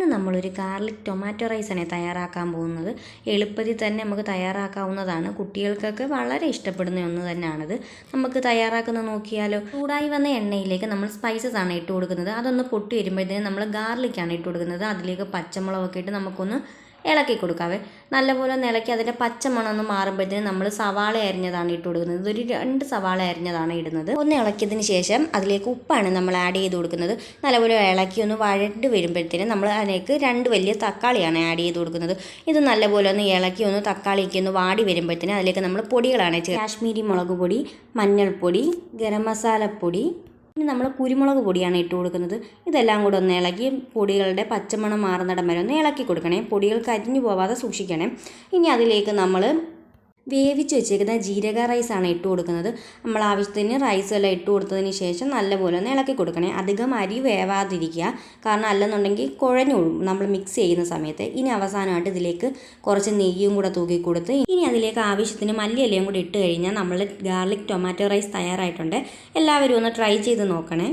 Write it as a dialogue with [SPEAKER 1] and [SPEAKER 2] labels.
[SPEAKER 1] ഇന്ന് നമ്മളൊരു garlic tomato റൈസാണ് തയ്യാറാക്കാൻ പോകുന്നത്. എളുപ്പത്തിൽ തന്നെ നമുക്ക് തയ്യാറാക്കാവുന്നതാണ്. കുട്ടികൾക്കൊക്കെ വളരെ ഇഷ്ടപ്പെടുന്ന ഒന്ന് തന്നെയാണിത്. നമുക്ക് തയ്യാറാക്കുന്നത് നോക്കിയാലോ. ചൂടായി വന്ന എണ്ണയിലേക്ക് നമ്മൾ സ്പൈസസ് ആണ് ഇട്ട് കൊടുക്കുന്നത്. അതൊന്ന് പൊട്ടി വരുമ്പോഴത്തേനും നമ്മൾ ഗാർലിക്കാണ് ഇട്ട് കൊടുക്കുന്നത്. അതിലേക്ക് പച്ചമുളകൊക്കെ ഇട്ട് നമുക്കൊന്ന് ഇളക്കി കൊടുക്കാവേ. നല്ലപോലെ ഒന്ന് ഇളക്കി അതിൻ്റെ പച്ചമണം ഒന്ന് മാറുമ്പോഴത്തേനും നമ്മൾ സവാള അരിഞ്ഞതാണ് ഇട്ട് കൊടുക്കുന്നത്. ഇതൊരു 2 സവാള അരിഞ്ഞതാണ് ഇടുന്നത്. ഒന്ന് ഇളക്കിയതിന് ശേഷം അതിലേക്ക് ഉപ്പാണ് നമ്മൾ ആഡ് ചെയ്ത് കൊടുക്കുന്നത്. നല്ലപോലെ ഇളക്കി ഒന്ന് വഴണ്ട് വരുമ്പോഴത്തേനും നമ്മൾ അതിലേക്ക് 2 വലിയ തക്കാളിയാണ് ആഡ് ചെയ്ത് കൊടുക്കുന്നത്. ഇത് നല്ലപോലെ ഒന്ന് ഇളക്കി ഒന്ന് തക്കാളിക്ക് ഒന്ന് വാടി വരുമ്പോഴത്തേനും അതിലേക്ക് നമ്മൾ പൊടികളാണ് കാശ്മീരി മുളക് പൊടി, മഞ്ഞൾപ്പൊടി, ഗരം മസാലപ്പൊടി, ഇനി നമ്മൾ കുരുമുളക് പൊടിയാണ് ഇട്ട് കൊടുക്കുന്നത്. ഇതെല്ലാം കൂടെ ഒന്ന് ഇളക്കി പൊടികളുടെ പച്ചമണം മാറുന്നിടം വരെ ഒന്ന് ഇളക്കി കൊടുക്കണേ. പൊടികൾ കരിഞ്ഞു പോവാതെ സൂക്ഷിക്കണേ. ഇനി അതിലേക്ക് നമ്മൾ വേവിച്ച് വെച്ചേക്കുന്ന ജീരക റൈസാണ് ഇട്ട് കൊടുക്കുന്നത്. നമ്മൾ ആവശ്യത്തിന് റൈസ് എല്ലാം ഇട്ട് കൊടുത്തതിന് ശേഷം നല്ലപോലെ ഒന്ന് ഇളക്കി കൊടുക്കണേ. അധികം അരി വേവാതിരിക്കുക, കാരണം അല്ലെന്നുണ്ടെങ്കിൽ കുഴഞ്ഞു പോകും നമ്മൾ മിക്സ് ചെയ്യുന്ന സമയത്ത്. ഇനി അവസാനമായിട്ട് ഇതിലേക്ക് കുറച്ച് നെയ്യും കൂടെ തൂക്കി കൊടുത്ത് ഇനി അതിലേക്ക് ആവശ്യത്തിന് മല്ലിയിലയും കൂടി ഇട്ട് കഴിഞ്ഞാൽ നമ്മൾ ഗാർലിക് ടൊമാറ്റോ റൈസ് തയ്യാറായിട്ടുണ്ട്. എല്ലാവരും ഒന്ന് ട്രൈ ചെയ്ത് നോക്കണേ.